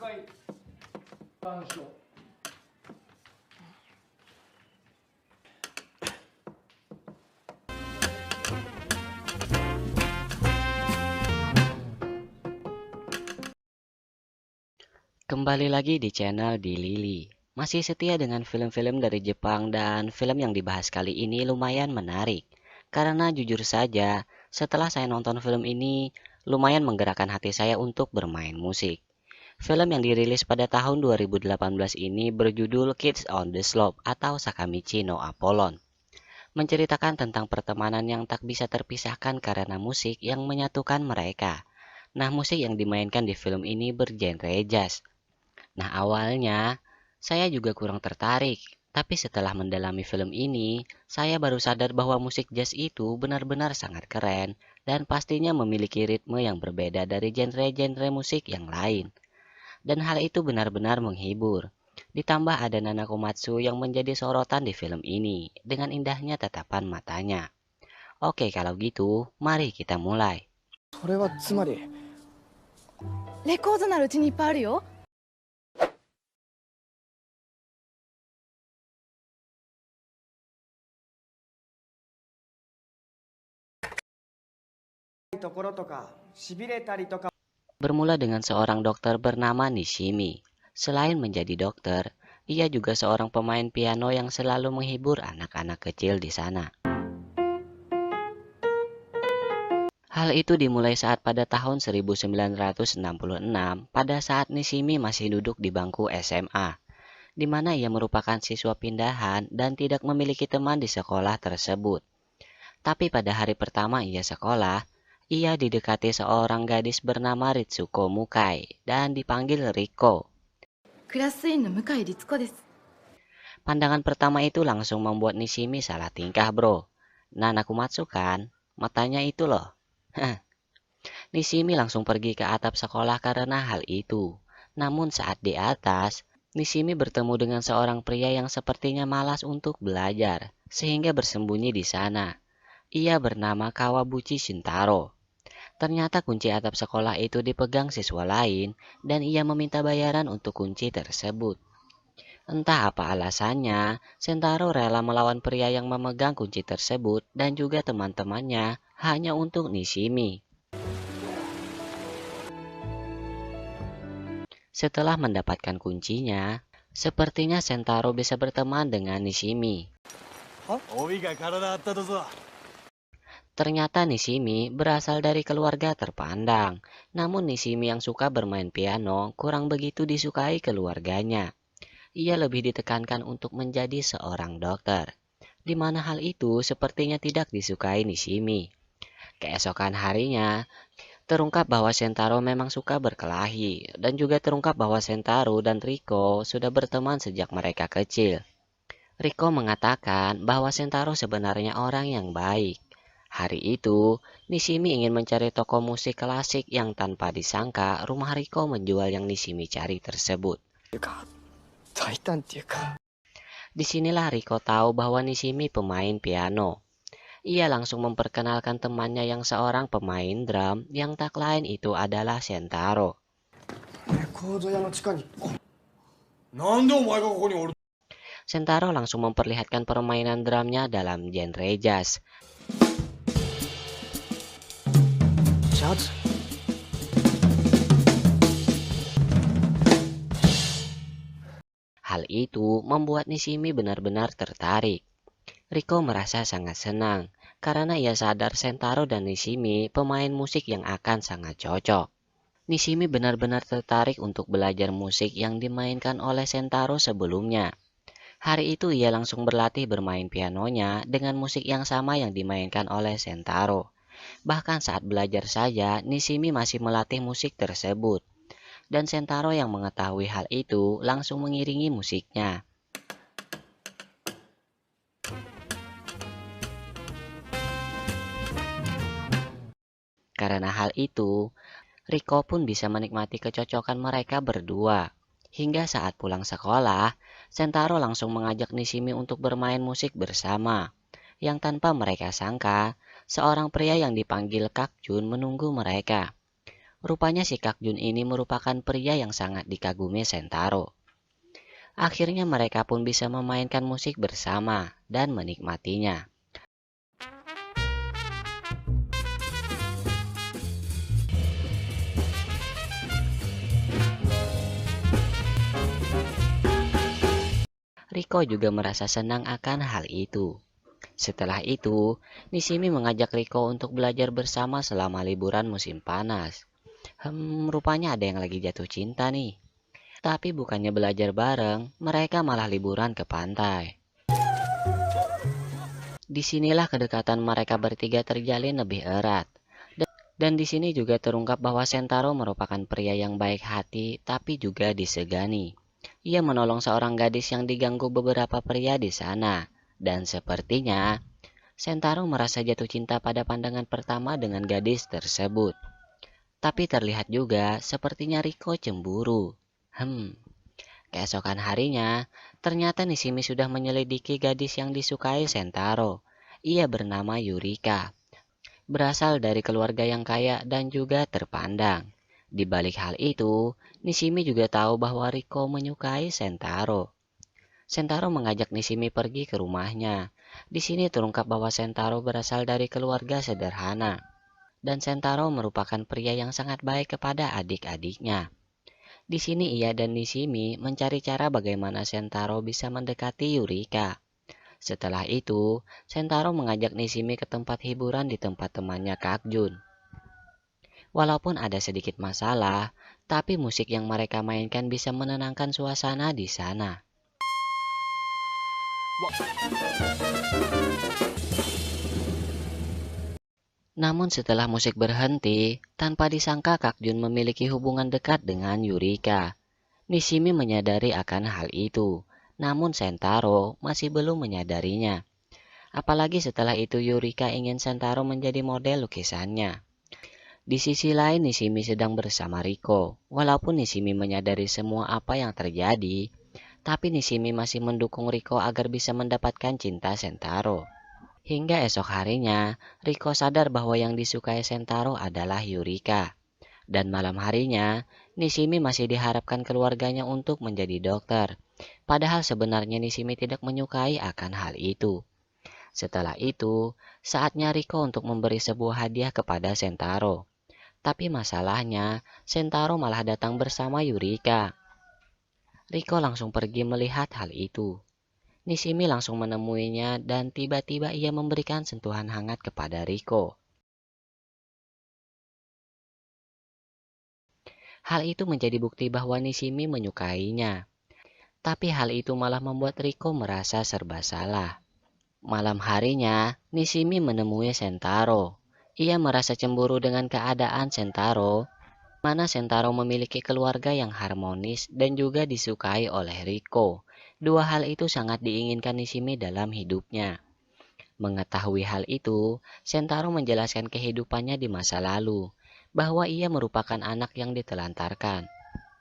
回鑑賞。Kembali lagi di channel di Lili. Masih setia dengan film-film dari Jepang dan film yang dibahas kali ini lumayan menarik. Karena jujur saja, setelah saya nonton film ini, lumayan menggerakkan hati saya untuk bermain musik. Film yang dirilis pada tahun 2018 ini berjudul Kids on the Slope atau Sakamichi no Apollon. Menceritakan tentang pertemanan yang tak bisa terpisahkan karena musik yang menyatukan mereka. Nah, musik yang dimainkan di film ini bergenre jazz. Nah, awalnya saya juga kurang tertarik, tapi setelah mendalami film ini, saya baru sadar bahwa musik jazz itu benar-benar sangat keren dan pastinya memiliki ritme yang berbeda dari genre-genre musik yang lain. Dan hal itu benar-benar menghibur. Ditambah ada Nana Komatsu yang menjadi sorotan di film ini dengan indahnya tatapan matanya. Oke, kalau gitu, mari kita mulai. それはつまりレコードならうちにいっぱいあるよ。ところとかしびれたりとか。 Bermula dengan seorang dokter bernama Nishimi. Selain menjadi dokter, ia juga seorang pemain piano yang selalu menghibur anak-anak kecil di sana. Hal itu dimulai saat pada tahun 1966 pada saat Nishimi masih duduk di bangku SMA, di mana ia merupakan siswa pindahan dan tidak memiliki teman di sekolah tersebut. Tapi pada hari pertama ia sekolah, ia didekati seorang gadis bernama Ritsuko Mukai dan dipanggil Riko. クラス委員の向井律子です。 Pandangan pertama itu langsung membuat Nishimi salah tingkah, bro. Nana Komatsu kan? Matanya itu loh. Nishimi langsung pergi ke atap sekolah karena hal itu. Namun saat di atas, Nishimi bertemu dengan seorang pria yang sepertinya malas untuk belajar, sehingga bersembunyi di sana. Ia bernama Kawabuchi Shintaro. Ternyata kunci atap sekolah itu dipegang siswa lain dan ia meminta bayaran untuk kunci tersebut. Entah apa alasannya, Shintaro rela melawan pria yang memegang kunci tersebut dan juga teman-temannya hanya untuk Nishimi. Setelah mendapatkan kuncinya, sepertinya Shintaro bisa berteman dengan Nishimi. Ternyata Nishimi berasal dari keluarga terpandang, namun Nishimi yang suka bermain piano kurang begitu disukai keluarganya. Ia lebih ditekankan untuk menjadi seorang dokter, di mana hal itu sepertinya tidak disukai Nishimi. Keesokan harinya, terungkap bahwa Shintaro memang suka berkelahi, dan juga terungkap bahwa Shintaro dan Riko sudah berteman sejak mereka kecil. Riko mengatakan bahwa Shintaro sebenarnya orang yang baik. Hari itu, Nishimi ingin mencari toko musik klasik yang tanpa disangka rumah Riko menjual yang Nishimi cari tersebut. 大胆っていうか。 Disinilah Riko tahu bahwa Nishimi pemain piano. Ia langsung memperkenalkan temannya yang seorang pemain drum yang tak lain itu adalah Shintaro. レコード屋の地下に。なんでお前がここにおる？ Shintaro langsung memperlihatkan permainan drumnya dalam genre jazz. ジャズ。 Hal itu membuat Nishimi benar-benar tertarik. Riko merasa sangat senang karena ia sadar Shintaro dan Nishimi pemain musik yang akan sangat cocok. Nishimi benar-benar tertarik untuk belajar musik yang dimainkan oleh Shintaro sebelumnya. Hari itu ia langsung berlatih bermain pianonya dengan musik yang sama yang dimainkan oleh Shintaro. Bahkan saat belajar saja, Nishimi masih melatih musik tersebut. Dan Shintaro yang mengetahui hal itu langsung mengiringi musiknya. Karena hal itu, Riko pun bisa menikmati kecocokan mereka berdua. Hingga saat pulang sekolah, Shintaro langsung mengajak Nishimi untuk bermain musik bersama. Yang tanpa mereka sangka, seorang pria yang dipanggil Kak Jun menunggu mereka. Rupanya si Kak Jun ini merupakan pria yang sangat dikagumi Sentaro. Akhirnya mereka pun bisa memainkan musik bersama dan menikmatinya. Riko juga merasa senang akan hal itu. Setelah itu, Nishimi mengajak Riko untuk belajar bersama selama liburan musim panas. Rupanya ada yang lagi jatuh cinta nih. Tapi bukannya belajar bareng, mereka malah liburan ke pantai. Disinilah kedekatan mereka bertiga terjalin lebih erat. Dan di sini juga terungkap bahwa Sentaro merupakan pria yang baik hati tapi juga disegani. Ia menolong seorang gadis yang diganggu beberapa pria di sana. Dan sepertinya Sentaro merasa jatuh cinta pada pandangan pertama dengan gadis tersebut. Tapi terlihat juga sepertinya Riko cemburu. Keesokan harinya, ternyata Nishimi sudah menyelidiki gadis yang disukai Sentaro. Ia bernama Yurika. Berasal dari keluarga yang kaya dan juga terpandang. Di balik hal itu, Nishimi juga tahu bahwa Riko menyukai Sentaro. Sentaro mengajak Nishimi pergi ke rumahnya. Di sini terungkap bahwa Sentaro berasal dari keluarga sederhana. Dan Sentaro merupakan pria yang sangat baik kepada adik-adiknya. Di sini ia dan Nishimi mencari cara bagaimana Sentaro bisa mendekati Yurika. Setelah itu, Sentaro mengajak Nishimi ke tempat hiburan di tempat temannya Kak Jun. Walaupun ada sedikit masalah, tapi musik yang mereka mainkan bisa menenangkan suasana di sana. Namun setelah musik berhenti, tanpa disangka Kak Jun memiliki hubungan dekat dengan Yurika. Nishimi menyadari akan hal itu, namun Sentaro masih belum menyadarinya. Apalagi setelah itu Yurika ingin Sentaro menjadi model lukisannya. Di sisi lain Nishimi sedang bersama Riko. Walaupun Nishimi menyadari semua apa yang terjadi, tapi Nishimi masih mendukung Riko agar bisa mendapatkan cinta Sentaro. Hingga esok harinya, Riko sadar bahwa yang disukai Sentaro adalah Yurika. Dan malam harinya, Nishimi masih diharapkan keluarganya untuk menjadi dokter. Padahal sebenarnya Nishimi tidak menyukai akan hal itu. Setelah itu, saatnya Riko untuk memberi sebuah hadiah kepada Sentaro. Tapi masalahnya, Sentaro malah datang bersama Yurika. Riko langsung pergi melihat hal itu. Nishimi langsung menemuinya dan tiba-tiba ia memberikan sentuhan hangat kepada Riko. Hal itu menjadi bukti bahwa Nishimi menyukainya. Tapi hal itu malah membuat Riko merasa serba salah. Malam harinya, Nishimi menemui Sentaro. Ia merasa cemburu dengan keadaan Sentaro, mana Sentaro memiliki keluarga yang harmonis dan juga disukai oleh Riko. Dua hal itu sangat diinginkan Nishimi dalam hidupnya. Mengetahui hal itu, Sentaro menjelaskan kehidupannya di masa lalu, bahwa ia merupakan anak yang ditelantarkan.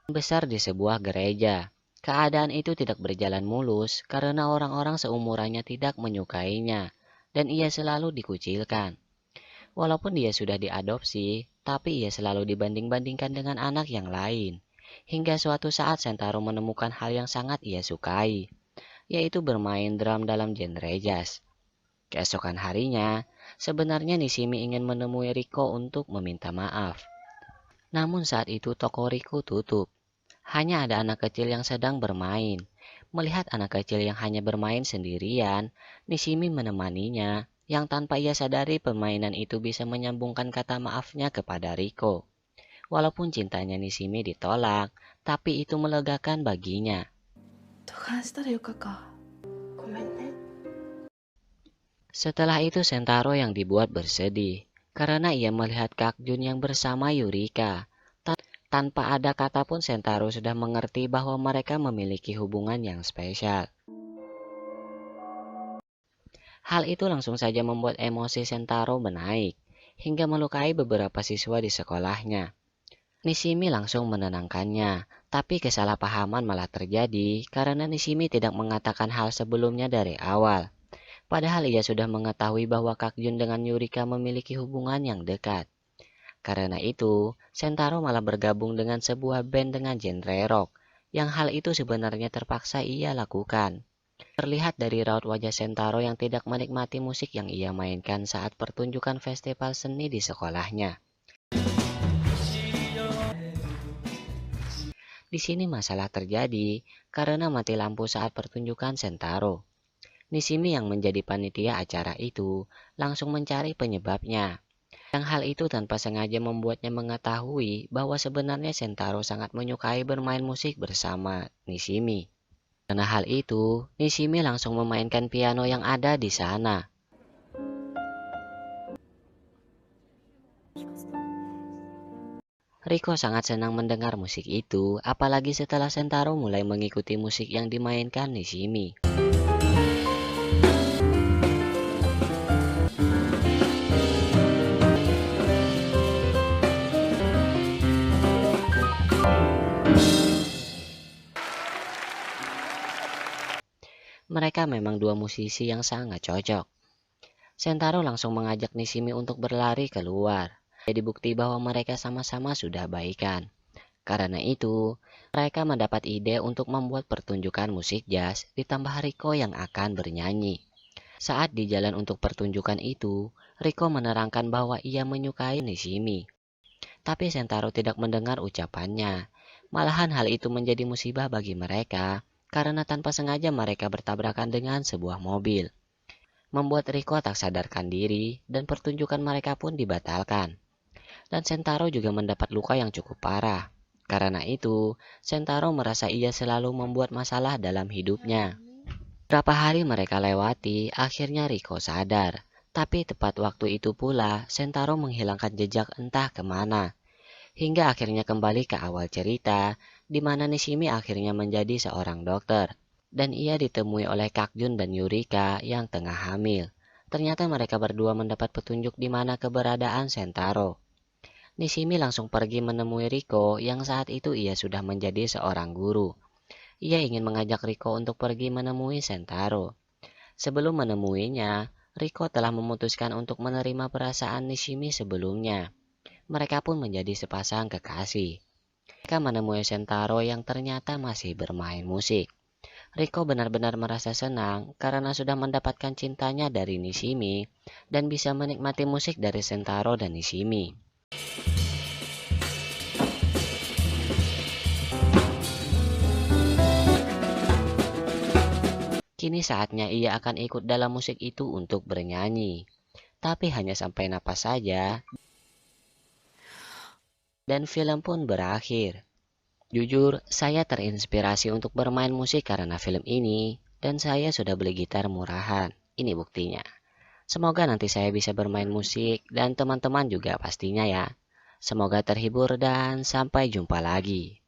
Besar di sebuah gereja. Keadaan itu tidak berjalan mulus karena orang-orang seumurannya tidak menyukainya, dan ia selalu dikucilkan. Walaupun dia sudah diadopsi, tapi ia selalu dibanding-bandingkan dengan anak yang lain. Hingga suatu saat Sentaro menemukan hal yang sangat ia sukai, yaitu bermain drum dalam genre jazz. Keesokan harinya, sebenarnya Nishimi ingin menemui Riko untuk meminta maaf. Namun saat itu toko Riko tutup. Hanya ada anak kecil yang sedang bermain. Melihat anak kecil yang hanya bermain sendirian, Nishimi menemaninya, yang tanpa ia sadari permainan itu bisa menyambungkan kata maafnya kepada Riko. Walaupun cintanya Nishimi ditolak, tapi itu melegakan baginya. Setelah itu Sentaro yang dibuat bersedih, karena ia melihat Kak Jun yang bersama Yurika. Tanpa ada kata pun Sentaro sudah mengerti bahwa mereka memiliki hubungan yang spesial. Hal itu langsung saja membuat emosi Sentaro menaik, hingga melukai beberapa siswa di sekolahnya. Nishimi langsung menenangkannya, tapi kesalahpahaman malah terjadi karena Nishimi tidak mengatakan hal sebelumnya dari awal. Padahal ia sudah mengetahui bahwa Kak Jun dengan Yurika memiliki hubungan yang dekat. Karena itu, Sentaro malah bergabung dengan sebuah band dengan genre rock, yang hal itu sebenarnya terpaksa ia lakukan. Terlihat dari raut wajah Sentaro yang tidak menikmati musik yang ia mainkan saat pertunjukan festival seni di sekolahnya. Di sini masalah terjadi karena mati lampu saat pertunjukan Sentaro. Nishimi yang menjadi panitia acara itu langsung mencari penyebabnya. Yang hal itu tanpa sengaja membuatnya mengetahui bahwa sebenarnya Sentaro sangat menyukai bermain musik bersama Nishimi. Karena hal itu, Nishimi langsung memainkan piano yang ada di sana. Riko sangat senang mendengar musik itu, apalagi setelah Sentaro mulai mengikuti musik yang dimainkan Nishimi. Mereka memang dua musisi yang sangat cocok. Sentaro langsung mengajak Nishimi untuk berlari keluar. Jadi bukti bahwa mereka sama-sama sudah baikan. Karena itu, mereka mendapat ide untuk membuat pertunjukan musik jazz ditambah Riko yang akan bernyanyi. Saat di jalan untuk pertunjukan itu, Riko menerangkan bahwa ia menyukai Nishimi. Tapi Sentaro tidak mendengar ucapannya. Malahan hal itu menjadi musibah bagi mereka, karena tanpa sengaja mereka bertabrakan dengan sebuah mobil. Membuat Riko tak sadarkan diri dan pertunjukan mereka pun dibatalkan. Dan Sentaro juga mendapat luka yang cukup parah. Karena itu, Sentaro merasa ia selalu membuat masalah dalam hidupnya. Berapa hari mereka lewati, akhirnya Riko sadar. Tapi tepat waktu itu pula, Sentaro menghilangkan jejak entah kemana. Hingga akhirnya kembali ke awal cerita, di mana Nishimi akhirnya menjadi seorang dokter. Dan ia ditemui oleh Kakjun dan Yurika yang tengah hamil. Ternyata mereka berdua mendapat petunjuk di mana keberadaan Sentaro. Nishimi langsung pergi menemui Riko yang saat itu ia sudah menjadi seorang guru. Ia ingin mengajak Riko untuk pergi menemui Sentaro. Sebelum menemuinya, Riko telah memutuskan untuk menerima perasaan Nishimi sebelumnya. Mereka pun menjadi sepasang kekasih. Mereka menemui Sentaro yang ternyata masih bermain musik. Riko benar-benar merasa senang karena sudah mendapatkan cintanya dari Nishimi dan bisa menikmati musik dari Sentaro dan Nishimi. Kini saatnya ia akan ikut dalam musik itu untuk bernyanyi. Tapi hanya sampai napas saja. Dan film pun berakhir. Jujur, saya terinspirasi untuk bermain musik karena film ini. Dan saya sudah beli gitar murahan. Ini buktinya. Semoga nanti saya bisa bermain musik dan teman-teman juga pastinya ya. Semoga terhibur dan sampai jumpa lagi.